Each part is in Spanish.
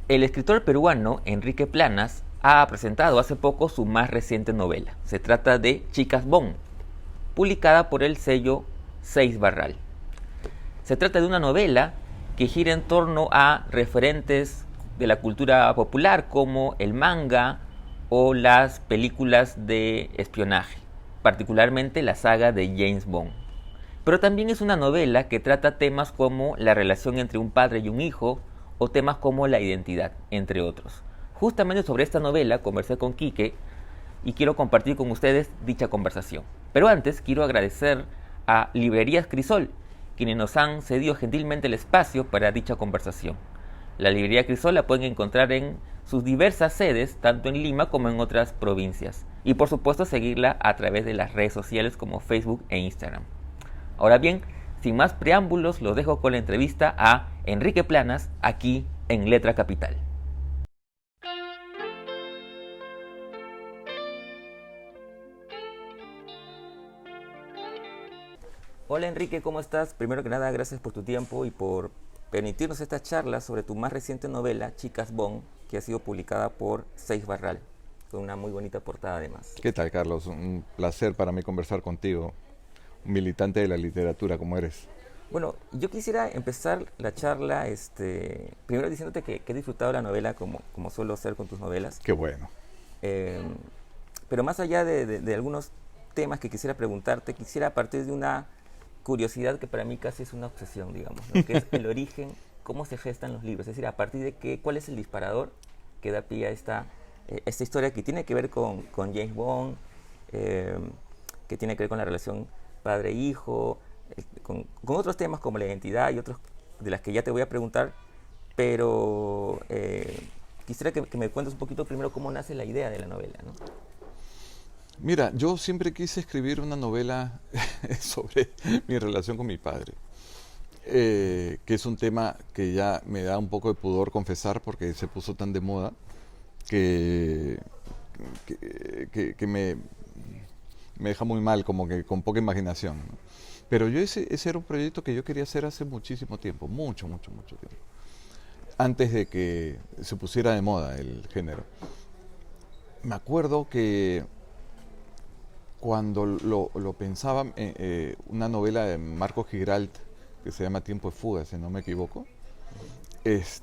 El escritor peruano Enrique Planas ha presentado hace poco su más reciente novela. Se trata de Chicas Bon, publicada por el sello Seis Barral. Se trata de una novela que gira en torno a referentes de la cultura popular como el manga o las películas de espionaje, particularmente la saga de James Bond. Pero también es una novela que trata temas como la relación entre un padre y un hijo o temas como la identidad, entre otros. Justamente sobre esta novela conversé con Quique y quiero compartir con ustedes dicha conversación. Pero antes quiero agradecer a Librerías Crisol, quienes nos han cedido gentilmente el espacio para dicha conversación. La librería Crisol la pueden encontrar en sus diversas sedes, tanto en Lima como en otras provincias. Y por supuesto seguirla a través de las redes sociales como Facebook e Instagram. Ahora bien, sin más preámbulos, los dejo con la entrevista a Enrique Planas, aquí en Letra Capital. Hola Enrique, ¿cómo estás? Primero que nada, gracias por tu tiempo y por permitirnos esta charla sobre tu más reciente novela, Chicas Bon, que ha sido publicada por Seis Barral, con una muy bonita portada además. ¿Qué tal, Carlos? Un placer para mí conversar contigo, un militante de la literatura como eres. Bueno, yo quisiera empezar la charla primero diciéndote que he disfrutado la novela como suelo hacer con tus novelas. Qué bueno. Eh, pero más allá de algunos temas que quisiera preguntarte, quisiera partir de una curiosidad que para mí casi es una obsesión, digamos, ¿no? Que es el origen, cómo se gestan los libros, es decir, a partir de qué, cuál es el disparador que da pie a esta historia que tiene que ver con James Bond, eh, que tiene que ver con la relación padre-hijo, con otros temas como la identidad y otros de las que ya te voy a preguntar, pero quisiera que me cuentes un poquito primero cómo nace la idea de la novela, ¿no? Mira, yo siempre quise escribir una novela sobre mi relación con mi padre, que es un tema que ya me da un poco de pudor confesar porque se puso tan de moda que, que me deja muy mal, como que con poca imaginación, ¿no? Pero ese era un proyecto que yo quería hacer hace muchísimo tiempo, mucho, mucho, mucho tiempo, antes de que se pusiera de moda el género. Me acuerdo que cuando lo pensaba, una novela de Marcos Gigralt que se llama Tiempo de fuga, si no me equivoco,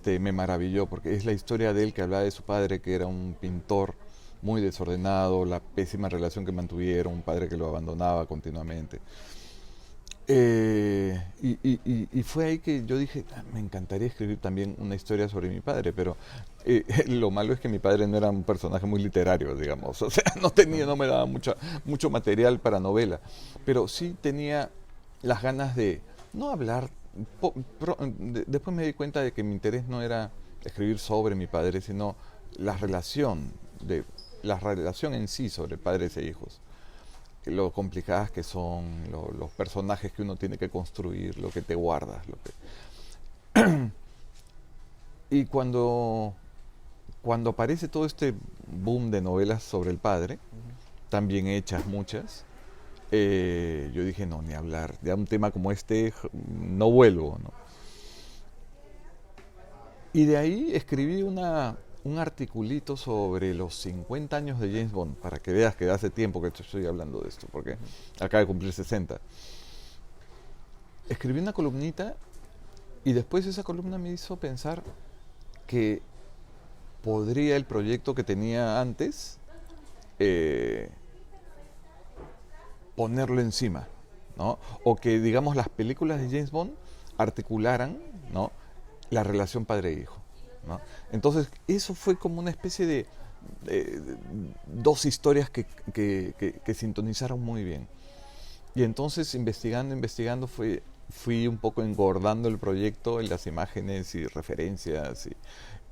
me maravilló porque es la historia de él que hablaba de su padre, que era un pintor muy desordenado, la pésima relación que mantuvieron, un padre que lo abandonaba continuamente. Y fue ahí que yo dije, me encantaría escribir también una historia sobre mi padre, pero lo malo es que mi padre no era un personaje muy literario, digamos, o sea, no me daba mucho material para novela, pero sí tenía las ganas de no hablar, después me di cuenta de que mi interés no era escribir sobre mi padre, sino la relación, la relación en sí sobre padres e hijos, lo complicadas que son, los personajes que uno tiene que construir, lo que te guardas. Y cuando aparece todo este boom de novelas sobre el padre, tan bien hechas muchas, yo dije, no, ni hablar, de un tema como este no vuelvo, ¿no? Y de ahí escribí un articulito sobre los 50 años de James Bond, para que veas que hace tiempo que estoy hablando de esto, porque acaba de cumplir 60. Escribí una columnita y después esa columna me hizo pensar que podría el proyecto que tenía antes ponerlo encima, ¿no? O que, digamos, las películas de James Bond articularan, ¿no?, la relación padre-hijo, ¿no? Entonces, eso fue como una especie de dos historias que sintonizaron muy bien. Y entonces, investigando, fui un poco engordando el proyecto en las imágenes y referencias,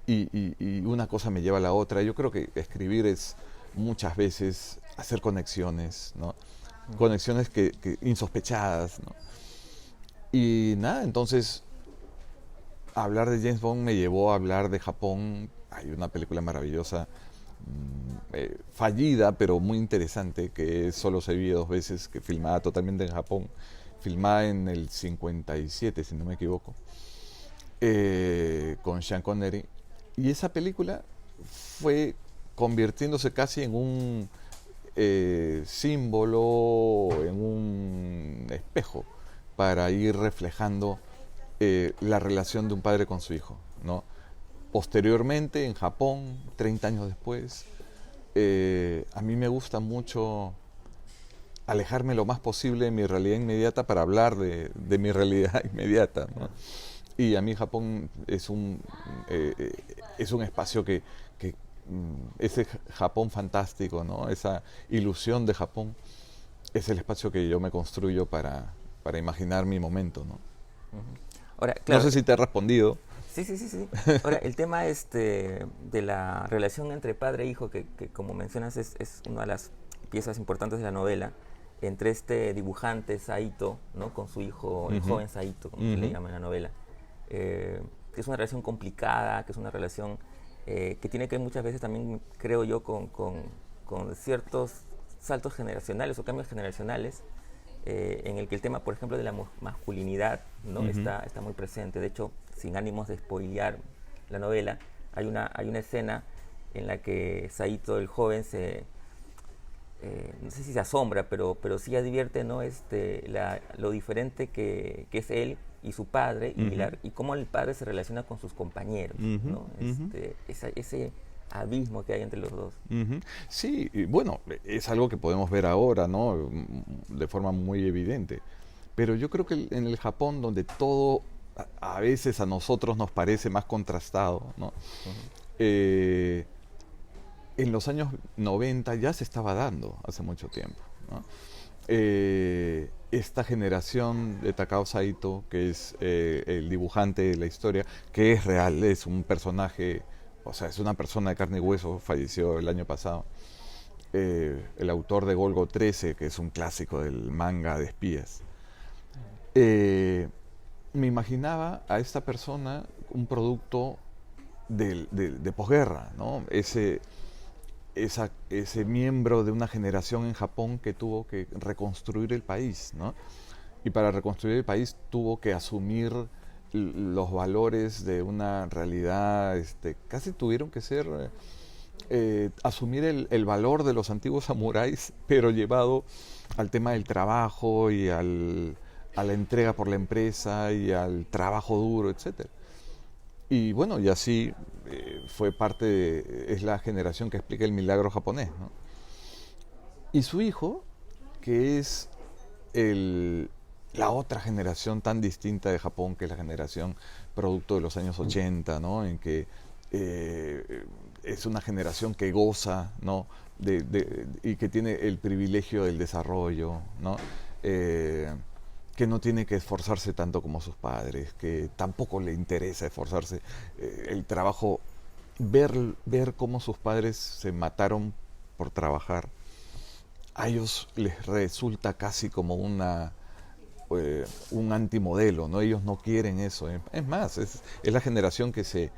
y una cosa me lleva a la otra. Yo creo que escribir es muchas veces hacer conexiones, ¿no? Conexiones insospechadas, ¿no? Y nada, entonces hablar de James Bond me llevó a hablar de Japón. Hay una película maravillosa, fallida, pero muy interesante, que solo se vio 2 veces, que filmada totalmente en Japón, filmada en el 57, si no me equivoco, con Sean Connery, Y esa película fue convirtiéndose casi en un símbolo, en un espejo para ir reflejando la relación de un padre con su hijo, ¿no? Posteriormente, en Japón, 30 años después, a mí me gusta mucho alejarme lo más posible de mi realidad inmediata para hablar de mi realidad inmediata, ¿no? Y a mí Japón es un espacio ese Japón fantástico, ¿no? Esa ilusión de Japón es el espacio que yo me construyo para imaginar mi momento, ¿no? Ahora, No claro, sé si te he respondido. sí, sí, sí, sí. Ahora, el tema de la relación entre padre e hijo, que como mencionas es una de las piezas importantes de la novela, entre este dibujante Saito, ¿no? Con su hijo, el joven Saito, como se le llama en la novela, que es una relación complicada, que es una relación que tiene que ver muchas veces también, creo yo, con ciertos saltos generacionales o cambios generacionales, en el que el tema, por ejemplo, de la masculinidad, ¿no? Está muy presente. De hecho, sin ánimos de spoilear la novela, hay una escena en la que Saito, el joven, no sé si se asombra, pero sí advierte, ¿no? Lo diferente que es él y su padre, y cómo el padre se relaciona con sus compañeros, ¿no? Ese abismo que hay entre los dos. Sí, y bueno, es algo que podemos ver ahora, ¿no? De forma muy evidente. Pero yo creo que en el Japón, donde todo a veces a nosotros nos parece más contrastado, ¿no? En los años 90 ya se estaba dando hace mucho tiempo, ¿no? Esta generación de Takao Saito, que es el dibujante de la historia, que es real, es un personaje, o sea, es una persona de carne y hueso, falleció el año pasado. El autor de Golgo 13, que es un clásico del manga de espías. Me imaginaba a esta persona un producto de posguerra, ¿no? Ese miembro de una generación en Japón que tuvo que reconstruir el país, ¿no? Y para reconstruir el país tuvo que asumir los valores de una realidad, casi tuvieron que ser, asumir el valor de los antiguos samuráis, pero llevado al tema del trabajo y a la entrega por la empresa y al trabajo duro, etcétera. Y bueno, y así fue es la generación que explica el milagro japonés, ¿no? Y su hijo, que es la otra generación tan distinta de Japón, que es la generación producto de los años 80, ¿no? En que es una generación que goza, ¿no? Y que tiene el privilegio del desarrollo, ¿no? Que no tiene que esforzarse tanto como sus padres, que tampoco le interesa esforzarse. El trabajo, ver cómo sus padres se mataron por trabajar, a ellos les resulta casi como un antimodelo, ¿no? Ellos no quieren eso. Es más, es la generación que se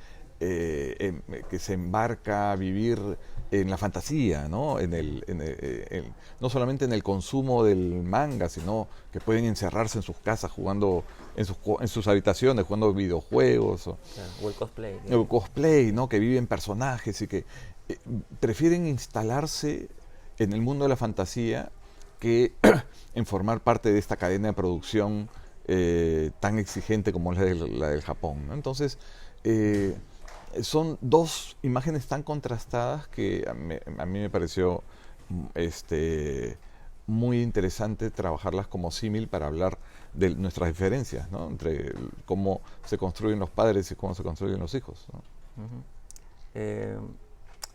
embarca a vivir en la fantasía, ¿no? No solamente en el consumo del manga, sino que pueden encerrarse en sus casas jugando, en sus habitaciones, jugando videojuegos. O el cosplay. ¿No? El cosplay, ¿no? Que viven personajes y que prefieren instalarse en el mundo de la fantasía que en formar parte de esta cadena de producción tan exigente como la del Japón, ¿no? Entonces, son dos imágenes tan contrastadas que a mí me pareció muy interesante trabajarlas como símil para hablar de nuestras diferencias, ¿no? Entre cómo se construyen los padres y cómo se construyen los hijos, ¿no?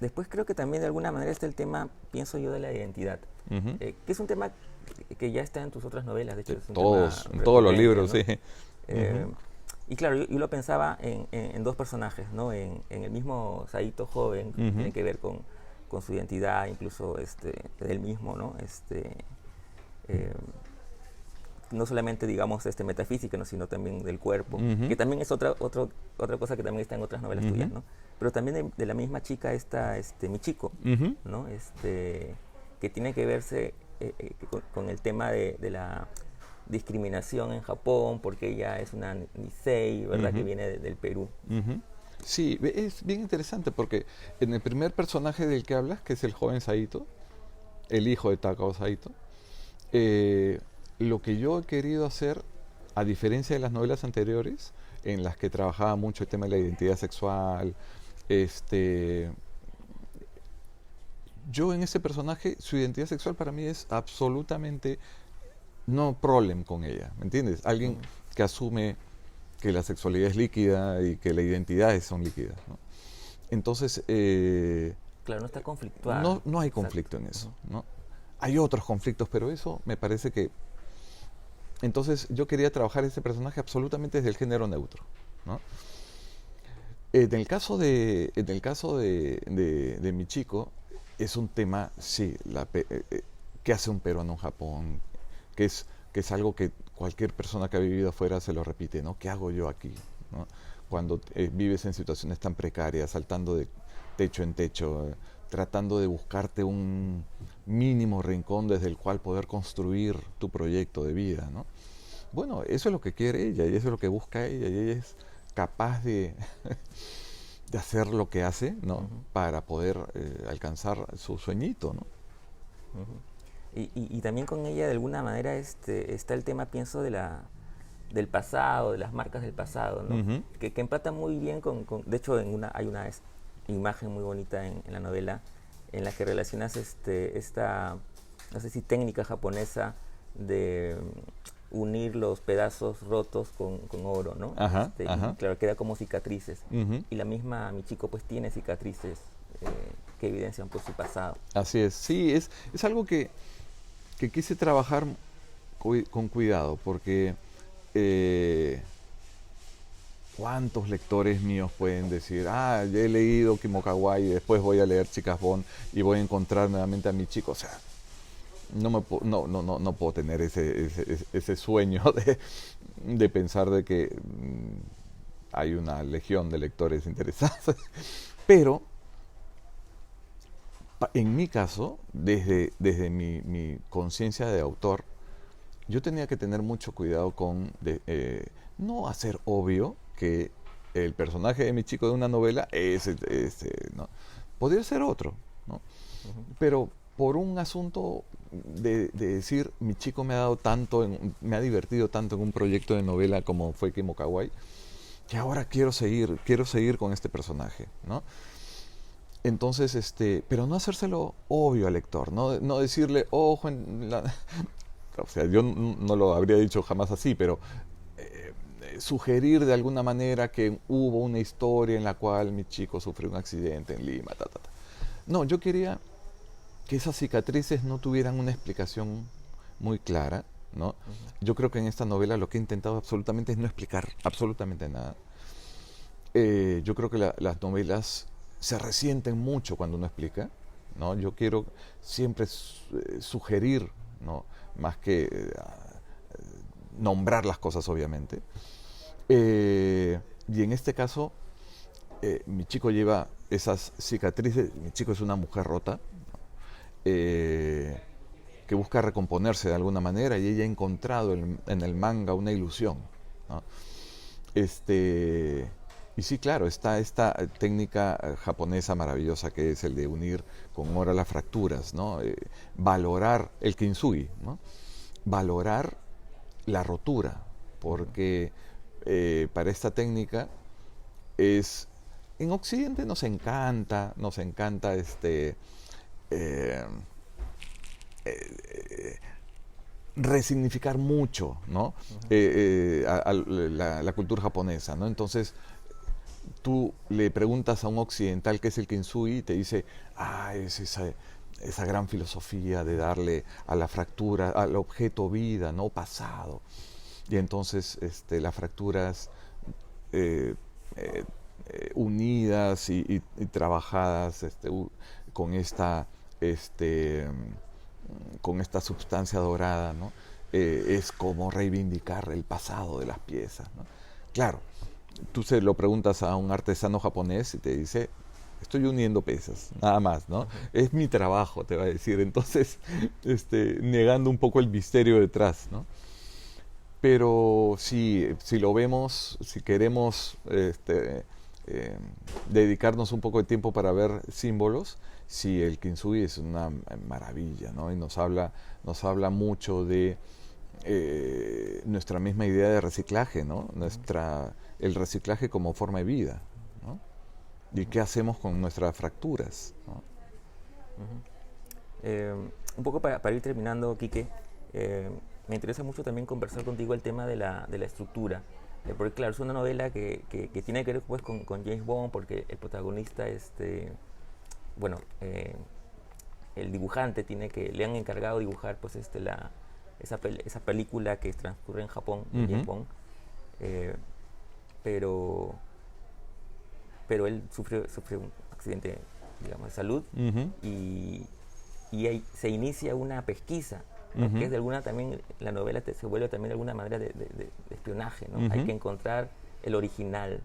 Después creo que también de alguna manera está el tema, pienso yo, de la identidad, que es un tema que ya está en tus otras novelas, de hecho es un en todos los libros, ¿no? sí. Y claro, yo lo pensaba en dos personajes, ¿no? En el mismo Saito joven, que tiene que ver con su identidad, incluso él mismo, ¿no? No solamente, digamos, metafísica, ¿no? Sino también del cuerpo, que también es otra cosa que también está en otras novelas tuyas, ¿no? Pero también de la misma chica está Michiko, ¿no? Que tiene que verse con el tema de la discriminación en Japón, porque ella es una Nisei, ¿verdad? Que viene del Perú. Sí, es bien interesante porque en el primer personaje del que hablas, que es el joven Saito, el hijo de Takao Saito, eh, lo que yo he querido hacer, a diferencia de las novelas anteriores, en las que trabajaba mucho el tema de la identidad sexual, este, yo en ese personaje, su identidad sexual para mí es absolutamente no problem con ella, ¿me entiendes? Alguien Ujú. que asume que la sexualidad es líquida y que las identidades son líquidas, ¿no? Entonces, Claro, no está conflictuada. no hay Exacto. conflicto en eso, Ujú. ¿no? Hay otros conflictos, pero eso me parece que... Entonces yo quería trabajar ese personaje absolutamente desde el género neutro, ¿no? En el caso de mi chico, es un tema, sí, ¿qué hace un peruano en Japón? Que es, que es algo que cualquier persona que ha vivido afuera se lo repite, ¿no? ¿Qué hago yo aquí? ¿No? Cuando vives en situaciones tan precarias, saltando de techo en techo, tratando de buscarte un mínimo rincón desde el cual poder construir tu proyecto de vida, ¿no? Bueno, eso es lo que quiere ella y eso es lo que busca ella y ella es capaz de hacer lo que hace, ¿no? Ujú. Para poder alcanzar su sueñito, ¿no? Ujú. Y también con ella de alguna manera está el tema, pienso, del pasado, de las marcas del pasado, ¿no? Ujú. Que empata muy bien de hecho, hay una imagen muy bonita en la novela en la que relacionas esta, no sé si técnica japonesa de unir los pedazos rotos con oro, ¿no? Ajá, Y ajá. claro, queda como cicatrices. Ujú. Y la misma mi chico pues tiene cicatrices que evidencian pues su pasado. Así es. Sí, es algo que quise trabajar con cuidado porque eh, ¿cuántos lectores míos pueden decir, ah, ya he leído Kimokawa y después voy a leer Chicas Bond y voy a encontrar nuevamente a mi chico? O sea, no puedo tener ese sueño de pensar de que hay una legión de lectores interesados. Pero en mi caso, desde mi conciencia de autor, yo tenía que tener mucho cuidado con no hacer obvio que el personaje de mi chico de una novela ¿no? Podría ser otro, ¿no? Ujú. Pero por un asunto de decir, mi chico me ha dado tanto, me ha divertido tanto en un proyecto de novela como fue Kimo Kawaii, que ahora quiero seguir con este personaje, ¿no? Entonces, pero no hacérselo obvio al lector, no decirle, ojo, o sea, yo no lo habría dicho jamás así, pero sugerir de alguna manera que hubo una historia en la cual mi chico sufrió un accidente en Lima, ta, ta, ta. No, yo quería que esas cicatrices no tuvieran una explicación muy clara, ¿no? Ujú. Yo creo que en esta novela lo que he intentado absolutamente es no explicar absolutamente nada. Yo creo que las novelas se resienten mucho cuando uno explica, ¿no? Yo quiero siempre sugerir, ¿no? Más que nombrar las cosas, obviamente. Y en este caso, mi chico lleva esas cicatrices. Mi chico es una mujer rota, eh, que busca recomponerse de alguna manera y ella ha encontrado en el manga una ilusión, ¿no? Este, y sí, claro, está esta técnica japonesa maravillosa que es el de unir con oro las fracturas, ¿no? Valorar el kintsugi, ¿no? Valorar la rotura, Ujú. porque para esta técnica es... En Occidente nos encanta eh, resignificar mucho, ¿no? Ujú. A la cultura japonesa, ¿no? Entonces, tú le preguntas a un occidental qué es el kintsugi y te dice, ah, es esa gran filosofía de darle a la fractura, al objeto vida, ¿no? Pasado. Y entonces las fracturas eh, eh, unidas y trabajadas con este, con esta sustancia dorada, ¿no? Es como reivindicar el pasado de las piezas, ¿no? Claro, tú se lo preguntas a un artesano japonés y te dice, estoy uniendo piezas, nada más, ¿no? Ujú. Es mi trabajo, te va a decir. Entonces, negando un poco el misterio detrás, ¿no? Pero si lo vemos, si queremos dedicarnos un poco de tiempo para ver símbolos, sí, el Kintsugi es una maravilla, ¿no? Y nos habla mucho de nuestra misma idea de reciclaje, ¿no? El reciclaje como forma de vida, ¿no? Y qué hacemos con nuestras fracturas, ¿no? Un poco para ir terminando, Quique, me interesa mucho también conversar contigo el tema de la estructura. Porque claro, es una novela que tiene que ver pues, con James Bond, porque el protagonista, bueno, el dibujante le han encargado dibujar pues, esa película que transcurre en Japón, James Bond, pero él sufre un accidente, digamos, de salud y ahí se inicia una pesquisa, ¿no? Que es de alguna también, la novela se vuelve también de alguna manera de espionaje, ¿no? Hay que encontrar el original.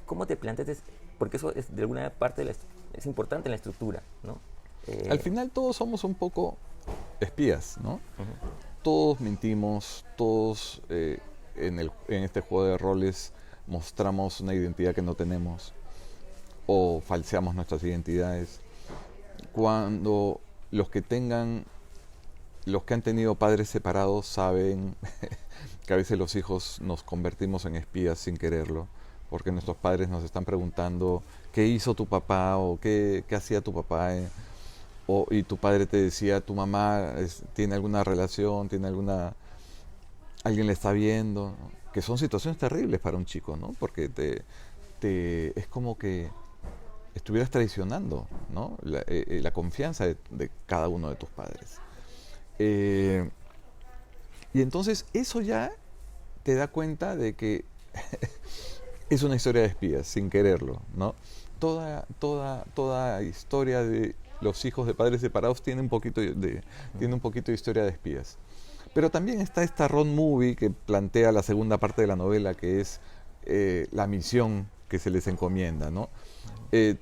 ¿Cómo te planteas? Porque eso es de alguna parte es importante en la estructura, ¿no? Al final todos somos un poco espías, ¿no? Todos mentimos, todos en este juego de roles mostramos una identidad que no tenemos o falseamos nuestras identidades. Cuando los que han tenido padres separados saben que a veces los hijos nos convertimos en espías sin quererlo, porque nuestros padres nos están preguntando qué hizo tu papá o qué hacía tu papá, y tu padre te decía, tu mamá tiene alguna relación, alguien le está viendo, ¿no? Que son situaciones terribles para un chico, ¿no? Porque es como que estuvieras traicionando, ¿no? La confianza de cada uno de tus padres. Y entonces eso ya te da cuenta de que es una historia de espías, sin quererlo, ¿no? Toda historia de los hijos de padres separados tiene un poquito de historia de espías. Pero también está esta road movie que plantea la segunda parte de la novela, que es la misión que se les encomienda, ¿no?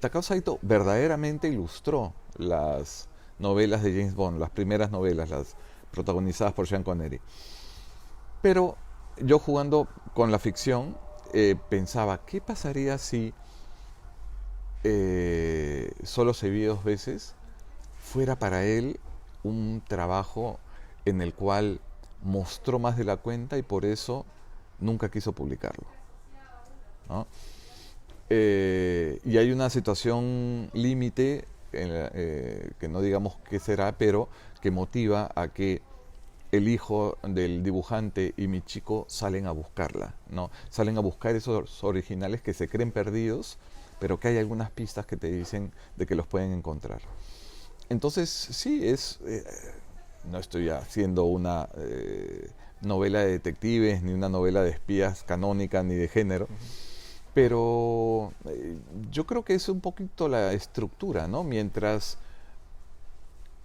Takao Saito verdaderamente ilustró las novelas de James Bond, las primeras novelas, las protagonizadas por Sean Connery. Pero yo jugando con la ficción pensaba, ¿qué pasaría si Solo se vive dos veces fuera para él un trabajo en el cual mostró más de la cuenta y por eso nunca quiso publicarlo, ¿no? Y hay una situación límite, que no digamos qué será, pero que motiva a que el hijo del dibujante y Michiko salen a buscarla, ¿no? Salen a buscar esos originales que se creen perdidos, pero que hay algunas pistas que te dicen de que los pueden encontrar. Entonces, sí, no estoy haciendo una novela de detectives, ni una novela de espías canónica, ni de género, pero yo creo que es un poquito la estructura, ¿no? Mientras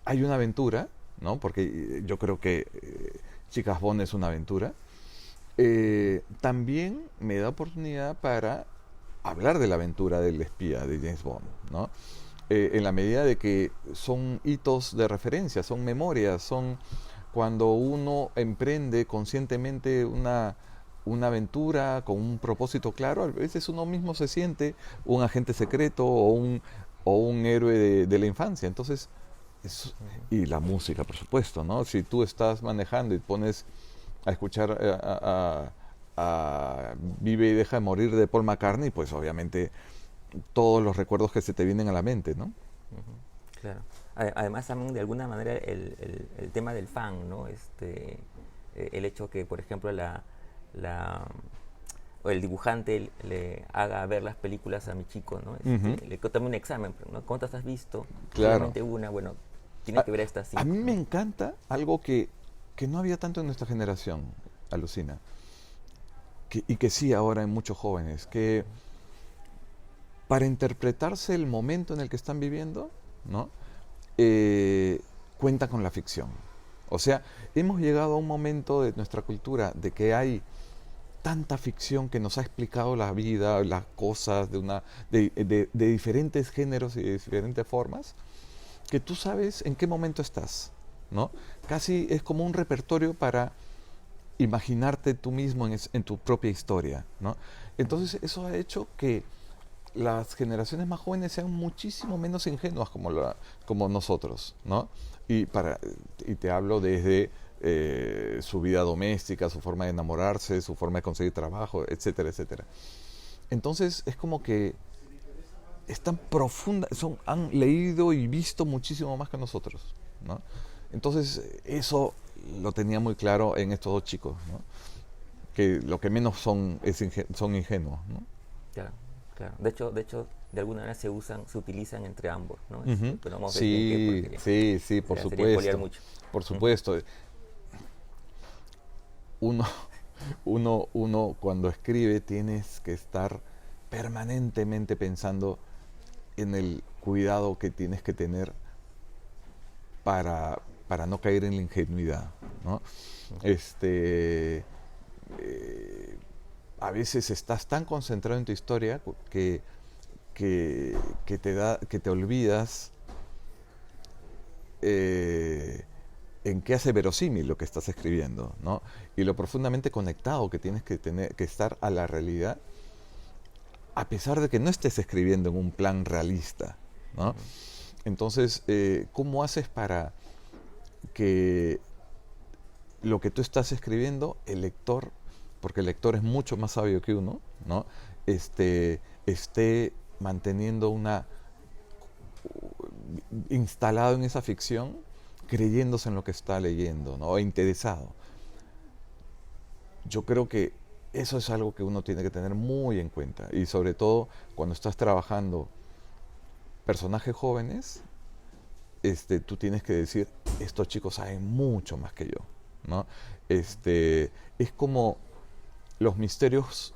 hay una aventura, ¿no? Porque yo creo que Chicas Bond es una aventura, también me da oportunidad para hablar de la aventura del espía de James Bond, ¿no? En la medida de que son hitos de referencia, son memorias, son cuando uno emprende conscientemente una aventura con un propósito claro, a veces uno mismo se siente un agente secreto o un héroe de la infancia. Entonces, y la música, por supuesto, ¿no? Si tú estás manejando y pones a escuchar a Vive y deja de morir de Paul McCartney, pues obviamente todos los recuerdos que se te vienen a la mente, ¿no? Claro. Además también de alguna manera el tema del fan, ¿no? El hecho que, por ejemplo, o el dibujante le haga ver las películas a mi chico, ¿no? Le tome un examen, ¿no? ¿Cuántas has visto? Claro. Solamente una, bueno, tiene que ver esta cinco. A mí me encanta algo que no había tanto en nuestra generación, alucina, y que sí ahora en muchos jóvenes, que para interpretarse el momento en el que están viviendo, ¿no? Cuenta con la ficción. O sea, hemos llegado a un momento de nuestra cultura de que hay tanta ficción que nos ha explicado la vida, las cosas de diferentes géneros y de diferentes formas, que tú sabes en qué momento estás, ¿no? Casi es como un repertorio para imaginarte tú mismo en tu propia historia, ¿no? Entonces eso ha hecho que las generaciones más jóvenes sean muchísimo menos ingenuas como nosotros, ¿no? Y te hablo desde su vida doméstica, su forma de enamorarse, su forma de conseguir trabajo, etcétera, etcétera. Entonces es como que están profundas, han leído y visto muchísimo más que nosotros, ¿no? Entonces eso lo tenía muy claro en estos dos chicos, ¿no? Que lo que menos son ingenuos, ¿no? Claro, claro. De hecho, de alguna manera se utilizan entre ambos, ¿no? Ujú. Pero no vamos a decir en qué Sí, porque sí, sí, por sería spoilear supuesto. mucho. Por Ujú. supuesto. Uno, uno cuando escribe tienes que estar permanentemente pensando en el cuidado que tienes que tener para no caer en la ingenuidad, ¿no? Este, eh, a veces estás tan concentrado en tu historia que te olvidas eh, en qué hace verosímil lo que estás escribiendo, ¿no? Y lo profundamente conectado que tienes que estar a la realidad, a pesar de que no estés escribiendo en un plan realista, ¿no? Entonces, ¿cómo haces para que lo que tú estás escribiendo, el lector, porque el lector es mucho más sabio que uno, ¿no? Esté manteniendo instalado en esa ficción, creyéndose en lo que está leyendo, ¿no? Interesado. Yo creo que eso es algo que uno tiene que tener muy en cuenta, y sobre todo cuando estás trabajando personajes jóvenes, tú tienes que decir, estos chicos saben mucho más que yo, ¿no? Es como los misterios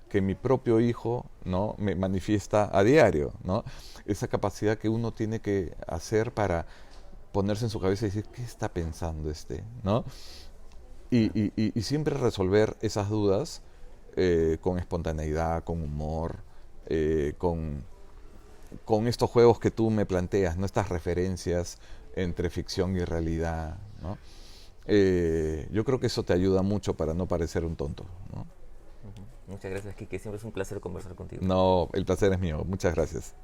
que mi propio hijo, ¿no?, me manifiesta a diario, ¿no? Esa capacidad que uno tiene que hacer para ponerse en su cabeza y decir, ¿qué está pensando ¿no? Y siempre resolver esas dudas con espontaneidad, con humor, con estos juegos que tú me planteas, ¿no? Estas referencias entre ficción y realidad, ¿no? Yo creo que eso te ayuda mucho para no parecer un tonto, ¿no? Ujú. Muchas gracias, Kike. Siempre es un placer conversar contigo. No, el placer es mío. Muchas gracias.